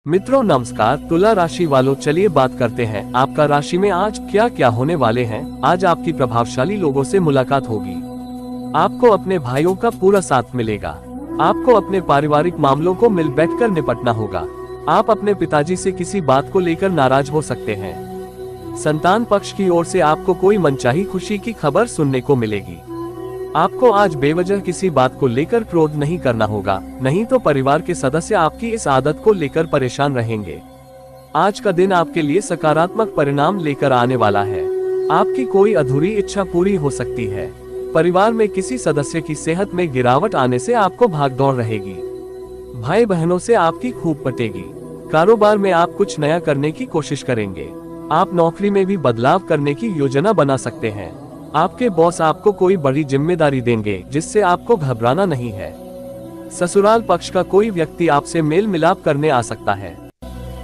मित्रों नमस्कार। तुला राशि वालों, चलिए बात करते हैं आपका राशि में आज क्या क्या होने वाले हैं। आज आपकी प्रभावशाली लोगों से मुलाकात होगी। आपको अपने भाइयों का पूरा साथ मिलेगा। आपको अपने पारिवारिक मामलों को मिल बैठकर निपटना होगा। आप अपने पिताजी से किसी बात को लेकर नाराज हो सकते हैं। संतान पक्ष की ओर से आपको कोई मनचाही खुशी की खबर सुनने को मिलेगी। आपको आज बेवजह किसी बात को लेकर क्रोध नहीं करना होगा, नहीं तो परिवार के सदस्य आपकी इस आदत को लेकर परेशान रहेंगे। आज का दिन आपके लिए सकारात्मक परिणाम लेकर आने वाला है। आपकी कोई अधूरी इच्छा पूरी हो सकती है। परिवार में किसी सदस्य की सेहत में गिरावट आने से आपको भागदौड़ रहेगी। भाई बहनों से आपकी खूब पटेगी। कारोबार में आप कुछ नया करने की कोशिश करेंगे। आप नौकरी में भी बदलाव करने की योजना बना सकते हैं। आपके बॉस आपको कोई बड़ी जिम्मेदारी देंगे जिससे आपको घबराना नहीं है। ससुराल पक्ष का कोई व्यक्ति आपसे मेल मिलाप करने आ सकता है।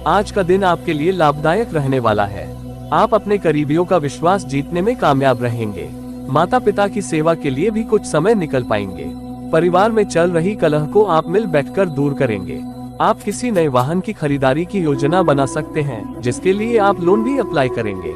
आज का दिन आपके लिए लाभदायक रहने वाला है। आप अपने करीबियों का विश्वास जीतने में कामयाब रहेंगे। माता पिता की सेवा के लिए भी कुछ समय निकल पाएंगे। परिवार में चल रही कलह को आप मिल बैठकर दूर करेंगे। आप किसी नए वाहन की खरीदारी की योजना बना सकते हैं, जिसके लिए आप लोन भी अप्लाई करेंगे।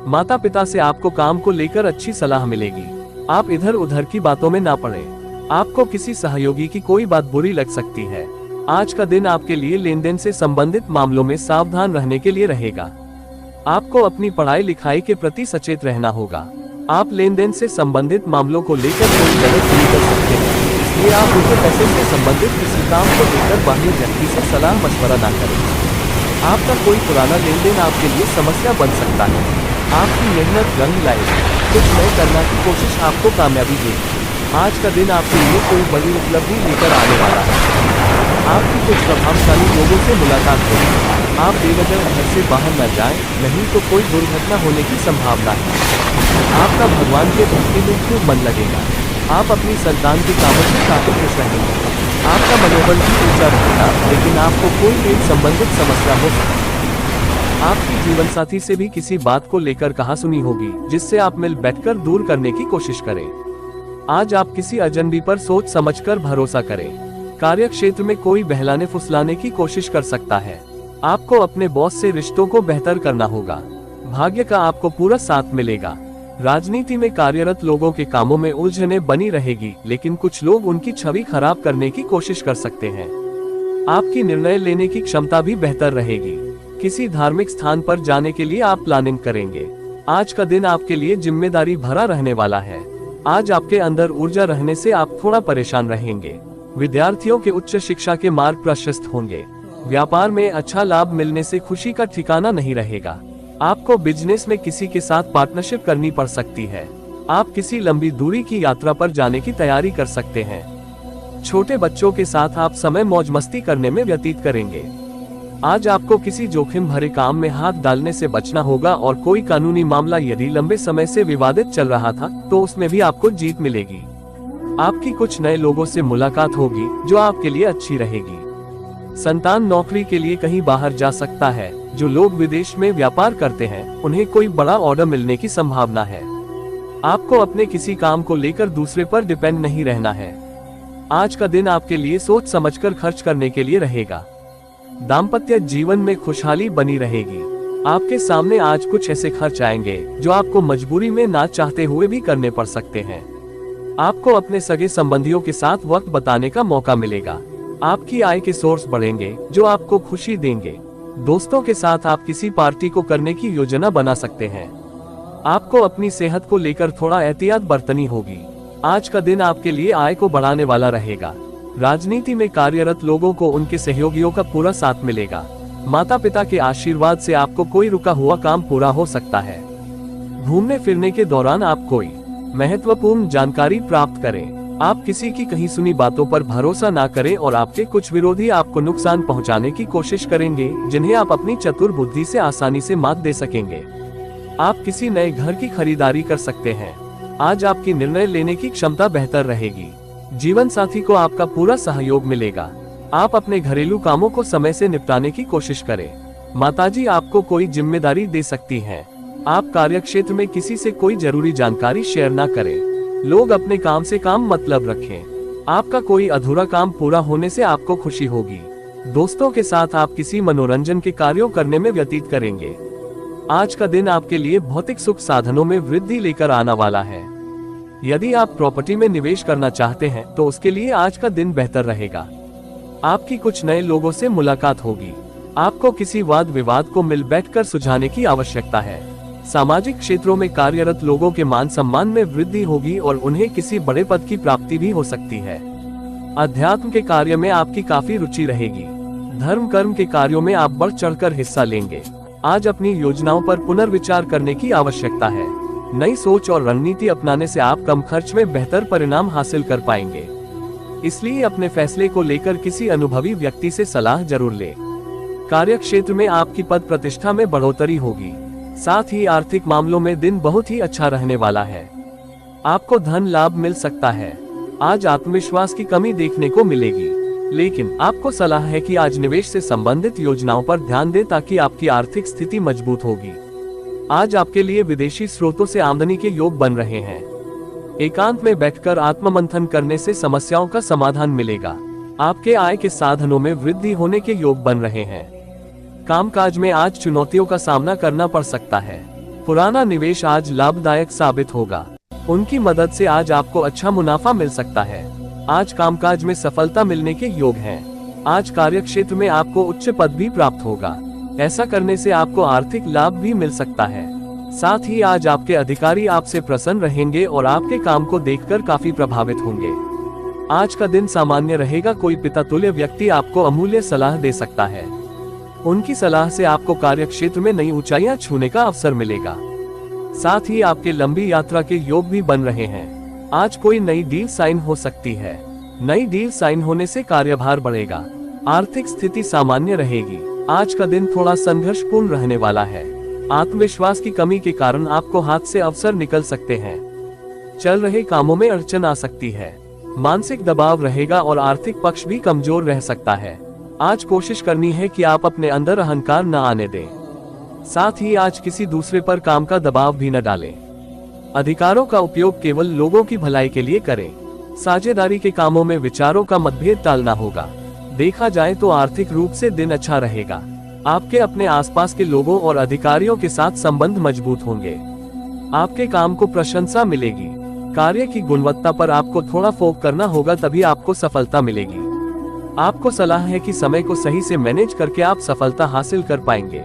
माता पिता से आपको काम को लेकर अच्छी सलाह मिलेगी। आप इधर उधर की बातों में ना पड़े। आपको किसी सहयोगी की कोई बात बुरी लग सकती है। आज का दिन आपके लिए लेन देन से संबंधित मामलों में सावधान रहने के लिए रहेगा। आपको अपनी पढ़ाई लिखाई के प्रति सचेत रहना होगा। आप लेन देन से संबंधित मामलों को लेकर कोई गलत नहीं कर सकते हैं, इसलिए आप उनके पैसे से संबंधित किसी काम को लेकर बाहरी व्यक्ति से सलाह मशवरा न करें। आपका कोई पुराना लेन देन आपके लिए समस्या बन सकता है। आपकी मेहनत रंग लाएगी। कुछ नए करने की कोशिश आपको कामयाबी देगी। आज का दिन आपके लिए कोई बड़ी उपलब्धि लेकर आने वाला है। आपकी कुछ प्रभावशाली लोगों से मुलाकात होगी। आप बेवजह घर से बाहर न जाएं, नहीं तो कोई दुर्घटना होने की संभावना है। आपका भगवान के भक्ति में खूब मन लगेगा। आप अपनी संतान के कामों से काफी खुश रहेंगे। आपका मनोबल भी ऊंचा रहेगा, लेकिन आपको कोई पेट संबंधित समस्या हो सकती है। आपकी जीवन साथी से भी किसी बात को लेकर कहासुनी होगी, जिससे आप मिल बैठकर दूर करने की कोशिश करें। आज आप किसी अजनबी पर सोच समझकर भरोसा करें। कार्य क्षेत्र में कोई बहलाने फुसलाने की कोशिश कर सकता है। आपको अपने बॉस से रिश्तों को बेहतर करना होगा। भाग्य का आपको पूरा साथ मिलेगा। राजनीति में कार्यरत लोगों के कामों में उलझने बनी रहेगी, लेकिन कुछ लोग उनकी छवि खराब करने की कोशिश कर सकते हैं। आपकी निर्णय लेने की क्षमता भी बेहतर रहेगी। किसी धार्मिक स्थान पर जाने के लिए आप प्लानिंग करेंगे। आज का दिन आपके लिए जिम्मेदारी भरा रहने वाला है। आज आपके अंदर ऊर्जा रहने से आप थोड़ा परेशान रहेंगे। विद्यार्थियों के उच्च शिक्षा के मार्ग प्रशस्त होंगे। व्यापार में अच्छा लाभ मिलने से खुशी का ठिकाना नहीं रहेगा। आपको बिजनेस में किसी के साथ पार्टनरशिप करनी पड़ सकती है। आप किसी लंबी दूरी की यात्रा पर जाने की तैयारी कर सकते हैं। छोटे बच्चों के साथ आप समय मौज मस्ती करने में व्यतीत करेंगे। आज आपको किसी जोखिम भरे काम में हाथ डालने से बचना होगा, और कोई कानूनी मामला यदि लंबे समय से विवादित चल रहा था तो उसमें भी आपको जीत मिलेगी। आपकी कुछ नए लोगों से मुलाकात होगी जो आपके लिए अच्छी रहेगी। संतान नौकरी के लिए कहीं बाहर जा सकता है। जो लोग विदेश में व्यापार करते हैं, उन्हें कोई बड़ा ऑर्डर मिलने की संभावना है। आपको अपने किसी काम को लेकर दूसरे पर डिपेंड नहीं रहना है। आज का दिन आपके लिए सोच समझकर खर्च करने के लिए रहेगा। दाम्पत्य जीवन में खुशहाली बनी रहेगी। आपके सामने आज कुछ ऐसे खर्च आएंगे जो आपको मजबूरी में ना चाहते हुए भी करने पड़ सकते हैं। आपको अपने सगे संबंधियों के साथ वक्त बिताने का मौका मिलेगा। आपकी आय के सोर्स बढ़ेंगे जो आपको खुशी देंगे। दोस्तों के साथ आप किसी पार्टी को करने की योजना बना सकते हैं। आपको अपनी सेहत को लेकर थोड़ा एहतियात बरतनी होगी। आज का दिन आपके लिए आय को बढ़ाने वाला रहेगा। राजनीति में कार्यरत लोगों को उनके सहयोगियों का पूरा साथ मिलेगा। माता पिता के आशीर्वाद से आपको कोई रुका हुआ काम पूरा हो सकता है। घूमने फिरने के दौरान आप कोई महत्वपूर्ण जानकारी प्राप्त करें। आप किसी की कही सुनी बातों पर भरोसा ना करें, और आपके कुछ विरोधी आपको नुकसान पहुंचाने की कोशिश करेंगे, जिन्हें आप अपनी चतुर बुद्धि से आसानी से मात दे सकेंगे। आप किसी नए घर की खरीदारी कर सकते हैं। आज आपकी निर्णय लेने की क्षमता बेहतर रहेगी। जीवन साथी को आपका पूरा सहयोग मिलेगा। आप अपने घरेलू कामों को समय से निपटाने की कोशिश करें। माताजी आपको कोई जिम्मेदारी दे सकती हैं। आप कार्यक्षेत्र में किसी से कोई जरूरी जानकारी शेयर ना करें। लोग अपने काम से काम मतलब रखें। आपका कोई अधूरा काम पूरा होने से आपको खुशी होगी। दोस्तों के साथ आप किसी मनोरंजन के कार्यों करने में व्यतीत करेंगे। आज का दिन आपके लिए भौतिक सुख साधनों में वृद्धि लेकर आने वाला है। यदि आप प्रॉपर्टी में निवेश करना चाहते हैं तो उसके लिए आज का दिन बेहतर रहेगा। आपकी कुछ नए लोगों से मुलाकात होगी। आपको किसी वाद विवाद को मिल बैठकर सुलझाने की आवश्यकता है। सामाजिक क्षेत्रों में कार्यरत लोगों के मान सम्मान में वृद्धि होगी और उन्हें किसी बड़े पद की प्राप्ति भी हो सकती है। अध्यात्म के कार्य में आपकी काफी रुचि रहेगी। धर्म कर्म के कार्यों में आप बढ़ चढ़कर हिस्सा लेंगे। आज अपनी योजनाओं पर पुनर्विचार करने की आवश्यकता है। नई सोच और रणनीति अपनाने से आप कम खर्च में बेहतर परिणाम हासिल कर पाएंगे। इसलिए अपने फैसले को लेकर किसी अनुभवी व्यक्ति से सलाह जरूर लें। कार्य क्षेत्र में आपकी पद प्रतिष्ठा में बढ़ोतरी होगी। साथ ही आर्थिक मामलों में दिन बहुत ही अच्छा रहने वाला है। आपको धन लाभ मिल सकता है। आज आत्मविश्वास की कमी देखने को मिलेगी, लेकिन आपको सलाह है कि आज निवेश से संबंधित योजनाओं पर ध्यान दें ताकि आपकी आर्थिक स्थिति मजबूत होगी। आज आपके लिए विदेशी स्रोतों से आमदनी के योग बन रहे हैं। एकांत में बैठकर आत्ममंथन करने से समस्याओं का समाधान मिलेगा। आपके आय के साधनों में वृद्धि होने के योग बन रहे हैं। कामकाज में आज चुनौतियों का सामना करना पड़ सकता है। पुराना निवेश आज लाभदायक साबित होगा। उनकी मदद से आज आपको अच्छा मुनाफा मिल सकता है। आज कामकाज में सफलता मिलने के योग हैं। आज कार्यक्षेत्र में आपको उच्च पद भी प्राप्त होगा। ऐसा करने से आपको आर्थिक लाभ भी मिल सकता है। साथ ही आज आपके अधिकारी आपसे प्रसन्न रहेंगे और आपके काम को देखकर काफी प्रभावित होंगे। आज का दिन सामान्य रहेगा। कोई पिता तुल्य व्यक्ति आपको अमूल्य सलाह दे सकता है। उनकी सलाह से आपको कार्यक्षेत्र में नई ऊंचाइयां छूने का अवसर मिलेगा। साथ ही आपके लंबी यात्रा के योग भी बन रहे हैं। आज कोई नई डील साइन हो सकती है। नई डील साइन होने से कार्यभार बढ़ेगा। आर्थिक स्थिति सामान्य रहेगी। आज का दिन थोड़ा संघर्षपूर्ण रहने वाला है। आत्मविश्वास की कमी के कारण आपको हाथ से अवसर निकल सकते हैं। चल रहे कामों में अड़चन आ सकती है। मानसिक दबाव रहेगा और आर्थिक पक्ष भी कमजोर रह सकता है। आज कोशिश करनी है कि आप अपने अंदर अहंकार न आने दें। साथ ही आज किसी दूसरे पर काम का दबाव भी न डालें। अधिकारों का उपयोग केवल लोगों की भलाई के लिए करें। साझेदारी के कामों में विचारों का मतभेद टालना होगा। देखा जाए तो आर्थिक रूप से दिन अच्छा रहेगा। आपके अपने आसपास के लोगों और अधिकारियों के साथ संबंध मजबूत होंगे। आपके काम को प्रशंसा मिलेगी। कार्य की गुणवत्ता पर आपको थोड़ा फोकस करना होगा, तभी आपको सफलता मिलेगी। आपको सलाह है कि समय को सही से मैनेज करके आप सफलता हासिल कर पाएंगे।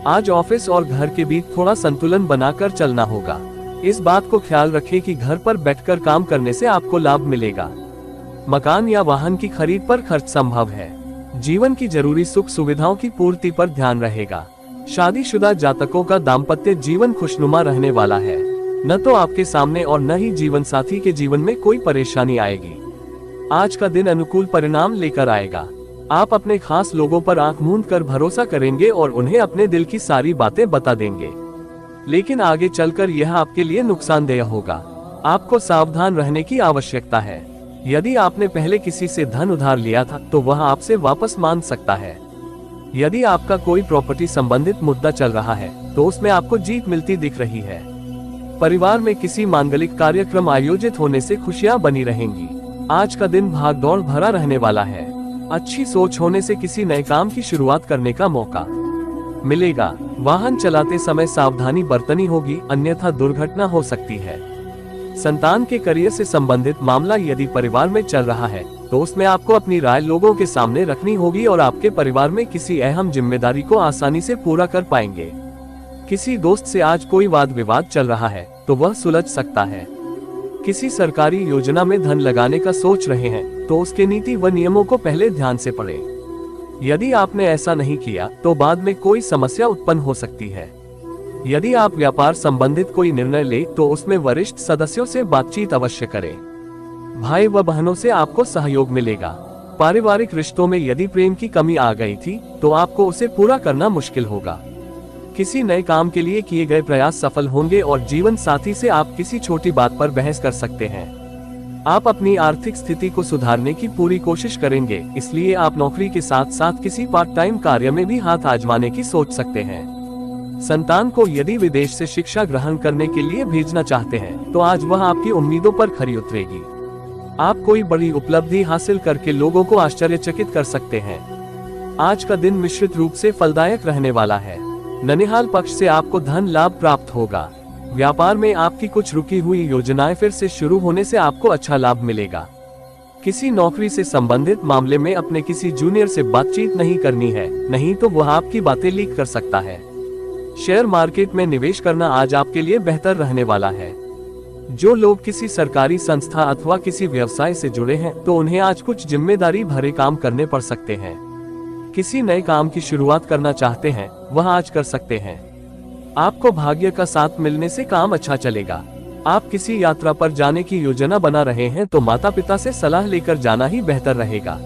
आज ऑफिस और घर के बीच थोड़ा संतुलन बनाकर चलना होगा। इस बात को ख्याल रखें कि घर पर बैठकर काम करने से आपको लाभ मिलेगा। मकान या वाहन की खरीद पर खर्च संभव है। जीवन की जरूरी सुख सुविधाओं की पूर्ति पर ध्यान रहेगा। शादीशुदा जातकों का दाम्पत्य जीवन खुशनुमा रहने वाला है। न तो आपके सामने और न ही जीवन साथी के जीवन में कोई परेशानी आएगी। आज का दिन अनुकूल परिणाम लेकर आएगा। आप अपने खास लोगों पर आंख मूंद कर भरोसा करेंगे और उन्हें अपने दिल की सारी बातें बता देंगे, लेकिन आगे चलकर यह आपके लिए नुकसानदेह होगा। आपको सावधान रहने की आवश्यकता है। यदि आपने पहले किसी से धन उधार लिया था तो वह आपसे वापस मांग सकता है। यदि आपका कोई प्रॉपर्टी संबंधित मुद्दा चल रहा है तो उसमें आपको जीत मिलती दिख रही है। परिवार में किसी मांगलिक कार्यक्रम आयोजित होने से खुशियां बनी रहेंगी। आज का दिन भागदौड़ भरा रहने वाला है। अच्छी सोच होने से किसी नए काम की शुरुआत करने का मौका मिलेगा। वाहन चलाते समय सावधानी बरतनी होगी, अन्यथा दुर्घटना हो सकती है। संतान के करियर से संबंधित मामला यदि परिवार में चल रहा है तो उसमें आपको अपनी राय लोगों के सामने रखनी होगी और आपके परिवार में किसी अहम जिम्मेदारी को आसानी से पूरा कर पाएंगे। किसी दोस्त से आज कोई वाद विवाद चल रहा है तो वह सुलझ सकता है। किसी सरकारी योजना में धन लगाने का सोच रहे हैं तो उसके नीति व नियमों को पहले ध्यान से पढ़ें। यदि आपने ऐसा नहीं किया तो बाद में कोई समस्या उत्पन्न हो सकती है। यदि आप व्यापार संबंधित कोई निर्णय ले तो उसमें वरिष्ठ सदस्यों से बातचीत अवश्य करें। भाई व बहनों से आपको सहयोग मिलेगा। पारिवारिक रिश्तों में यदि प्रेम की कमी आ गई थी तो आपको उसे पूरा करना मुश्किल होगा। किसी नए काम के लिए किए गए प्रयास सफल होंगे और जीवन साथी से आप किसी छोटी बात पर बहस कर सकते हैं। आप अपनी आर्थिक स्थिति को सुधारने की पूरी कोशिश करेंगे, इसलिए आप नौकरी के साथ साथ किसी पार्ट टाइम कार्य में भी हाथ आजमाने की सोच सकते हैं। संतान को यदि विदेश से शिक्षा ग्रहण करने के लिए भेजना चाहते हैं तो आज वह आपकी उम्मीदों पर खरी उतरेगी। आप कोई बड़ी उपलब्धि हासिल करके लोगों को आश्चर्यचकित कर सकते हैं। आज का दिन मिश्रित रूप से फलदायक रहने वाला है। ननिहाल पक्ष से आपको धन लाभ प्राप्त होगा। व्यापार में आपकी कुछ रुकी हुई योजनाएं फिर से शुरू होने से आपको अच्छा लाभ मिलेगा। किसी नौकरी से संबंधित मामले में अपने किसी जूनियर से बातचीत नहीं करनी है, नहीं तो वह आपकी बातें लीक कर सकता है। शेयर मार्केट में निवेश करना आज आपके लिए बेहतर रहने वाला है। जो लोग किसी सरकारी संस्था अथवा किसी व्यवसाय से जुड़े हैं तो उन्हें आज कुछ जिम्मेदारी भरे काम करने पड़ सकते हैं। किसी नए काम की शुरुआत करना चाहते हैं वह आज कर सकते हैं। आपको भाग्य का साथ मिलने से काम अच्छा चलेगा। आप किसी यात्रा पर जाने की योजना बना रहे हैं तो माता पिता से सलाह लेकर जाना ही बेहतर रहेगा।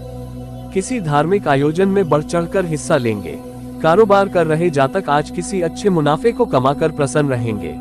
किसी धार्मिक आयोजन में बढ़ चढ़कर हिस्सा लेंगे। कारोबार कर रहे जातक आज किसी अच्छे मुनाफे को कमाकर प्रसन्न रहेंगे।